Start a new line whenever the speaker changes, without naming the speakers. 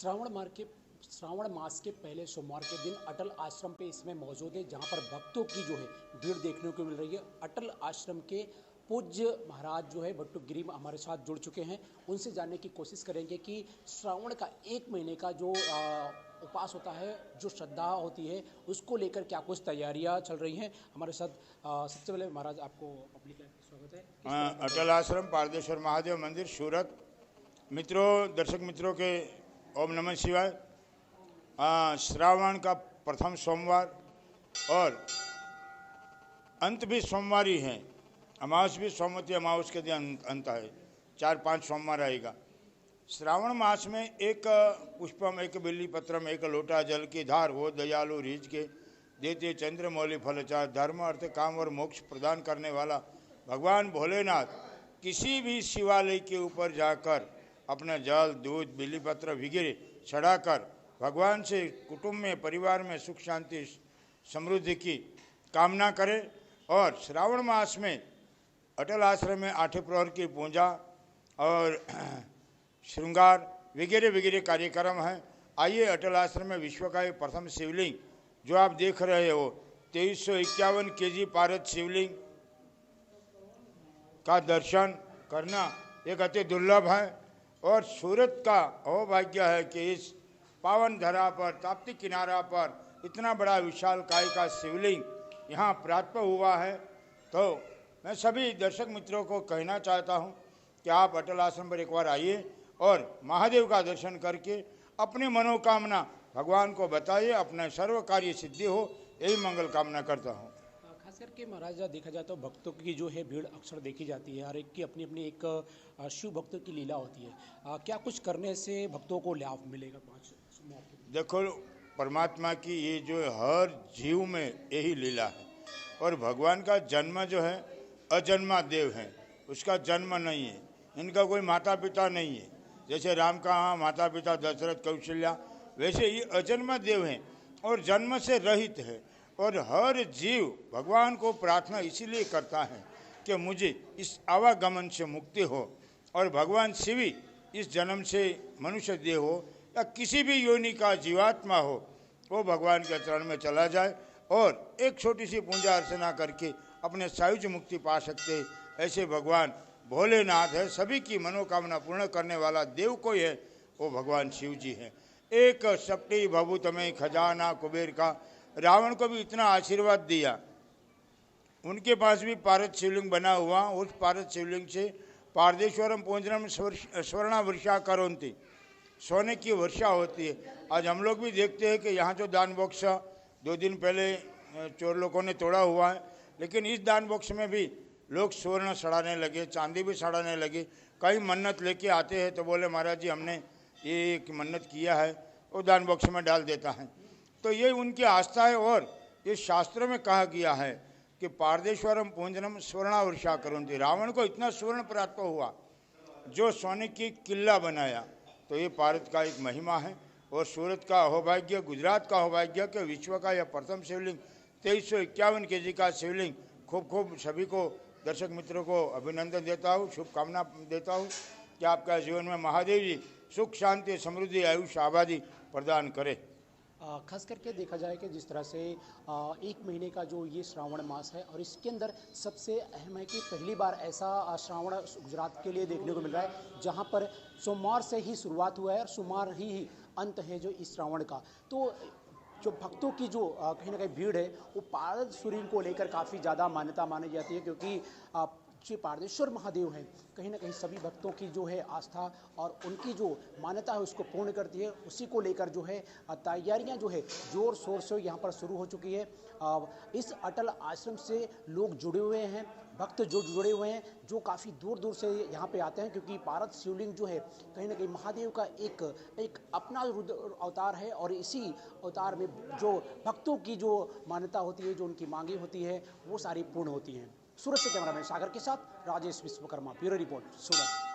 श्रावण मास के पहले सोमवार के दिन अटल आश्रम पे इसमें मौजूद है, जहां पर भक्तों की जो है भीड़ देखने को मिल रही है। अटल आश्रम के पूज्य महाराज जो है भट्टू गिरी हमारे साथ जुड़ चुके हैं। उनसे जानने की कोशिश करेंगे कि श्रावण का एक महीने का जो उपास होता है, जो श्रद्धा होती है, उसको लेकर क्या कुछ तैयारियां चल रही हैं। हमारे साथ सबसे पहले महाराज आपको पब्लिक लाइव में स्वागत है।
अटल आश्रम पारदेश्वर महादेव मंदिर सूरत। मित्रों, दर्शक मित्रों के ओम नमः शिवाय। श्रावण का प्रथम सोमवार और अंत भी सोमवार ही है। अमावस भी सोमवती अमावस के दिन अंत है। 4-5 सोमवार आएगा। श्रावण मास में एक पुष्पम, एक बिल्ली पत्रम, एक लोटा जल की धार, वो दयालु रीझ के देते चंद्रमौली फलचार, धर्म अर्थ काम और मोक्ष प्रदान करने वाला भगवान भोलेनाथ किसी भी शिवालय के ऊपर जाकर अपना जल, दूध, बिल्ली पत्र वगैरह चढ़ाकर भगवान से कुटुंब में, परिवार में सुख शांति समृद्धि की कामना करें। और श्रावण मास में अटल आश्रम में 8 प्रहर की पूजा और श्रृंगार वगैरह वगैरह कार्यक्रम है। आइए, अटल आश्रम में विश्व का एक प्रथम शिवलिंग जो आप देख रहे हो, 2351 केजी पारद शिवलिंग का दर्शन करना एक अति दुर्लभ है। और सूरत का अहोभाग्य है कि इस पावन धरा पर, ताप्ती किनारा पर इतना बड़ा विशाल काय का शिवलिंग यहाँ प्राप्त हुआ है। तो मैं सभी दर्शक मित्रों को कहना चाहता हूँ कि आप अटल आश्रम पर एक बार आइए और महादेव का दर्शन करके अपनी मनोकामना भगवान को बताइए, अपना सर्व कार्य सिद्धि हो, यही मंगल कामना करता हूँ।
खास करके महाराज देखा जाए तो भक्तों की जो है भीड़ अक्सर देखी जाती है। हर एक की अपनी अपनी एक शिव भक्तों की लीला होती है। क्या कुछ करने से भक्तों को लाभ मिलेगा? 5 सोमवार के
देखो, परमात्मा की ये जो हर जीव में यही लीला है। और भगवान का जन्म जो है अजन्मा देव है, उसका जन्म नहीं है। इनका कोई माता पिता नहीं है। जैसे राम का हाँ माता पिता दशरथ कौशल्या, वैसे ये अजन्मा देव हैं और जन्म से रहित है। और हर जीव भगवान को प्रार्थना इसीलिए करता है कि मुझे इस आवागमन से मुक्ति हो, और भगवान शिव इस जन्म से मनुष्य देह हो या किसी भी योनि का जीवात्मा हो, वो भगवान के चरण में चला जाए और एक छोटी सी पूजा अर्चना करके अपने सायुज मुक्ति पा सकते। ऐसे भगवान भोलेनाथ है, सभी की मनोकामना पूर्ण करने वाला देव कोई है, वो भगवान शिव जी हैं। एक सप्टी भभूत में खजाना कुबेर का, रावण को भी इतना आशीर्वाद दिया। उनके पास भी पारद शिवलिंग बना हुआ, उस पारद शिवलिंग से पारदेश्वरम पूजनम स्वर्णा वर्षा करोन्ति, सोने की वर्षा होती है। आज हम लोग भी देखते हैं कि यहाँ जो दान बॉक्स 2 दिन पहले चोर लोगों ने तोड़ा हुआ है, लेकिन इस दान बॉक्स में भी लोग स्वर्ण सड़ाने लगे, चांदी भी सड़ाने लगे। कई मन्नत लेके आते हैं तो बोले महाराज जी हमने ये एक मन्नत किया है, वो दान बॉक्स में डाल देता है। तो ये उनकी आस्था है। और ये शास्त्रों में कहा गया है कि पारदेश्वरम पूजनम स्वर्णा वर्षा करोन्ति, रावण को इतना स्वर्ण प्राप्त हुआ जो सोने की किला बनाया। तो ये भारत का एक महिमा है। और सूरत का अहोभाग्य, गुजरात का अहोभाग्य कि विश्व का यह प्रथम शिवलिंग 2351 केजी का शिवलिंग। खूब सभी को, दर्शक मित्रों को अभिनंदन देता हूँ, शुभकामना देता हूँ कि आपका जीवन में महादेव जी सुख शांति समृद्धि आयुष्य आबादी प्रदान करे।
खास करके देखा जाए कि जिस तरह से 1 महीने का जो ये श्रावण मास है, और इसके अंदर सबसे अहम है कि पहली बार ऐसा श्रावण गुजरात के लिए देखने को मिल रहा है, जहां पर सोमवार से ही शुरुआत हुआ है और सोमवार ही अंत है जो इस श्रावण का। तो जो भक्तों की जो कहीं ना कहीं भीड़ है, वो पारद शिवलिंग को लेकर काफ़ी ज़्यादा मान्यता मानी जाती है, क्योंकि श्री पारदेश्वर महादेव हैं, कहीं ना कहीं सभी भक्तों की जो है आस्था और उनकी जो मान्यता है उसको पूर्ण करती है। उसी को लेकर जो है तैयारियां जो है जोर शोर से यहाँ पर शुरू हो चुकी है। इस अटल आश्रम से लोग जुड़े हुए हैं, भक्त जो जुड़े हुए हैं, जो काफ़ी दूर दूर से यहाँ पे आते हैं, क्योंकि पारद शिवलिंग जो है कहीं ना कहीं महादेव का एक अपना रुद्र अवतार है। और इसी अवतार में जो भक्तों की जो मान्यता होती है, जो उनकी मांगे होती है, वो सारी पूर्ण होती हैं। सूरत से कैमरामैन सागर के साथ राजेश विश्वकर्मा, ब्यूरो रिपोर्ट, सूरत।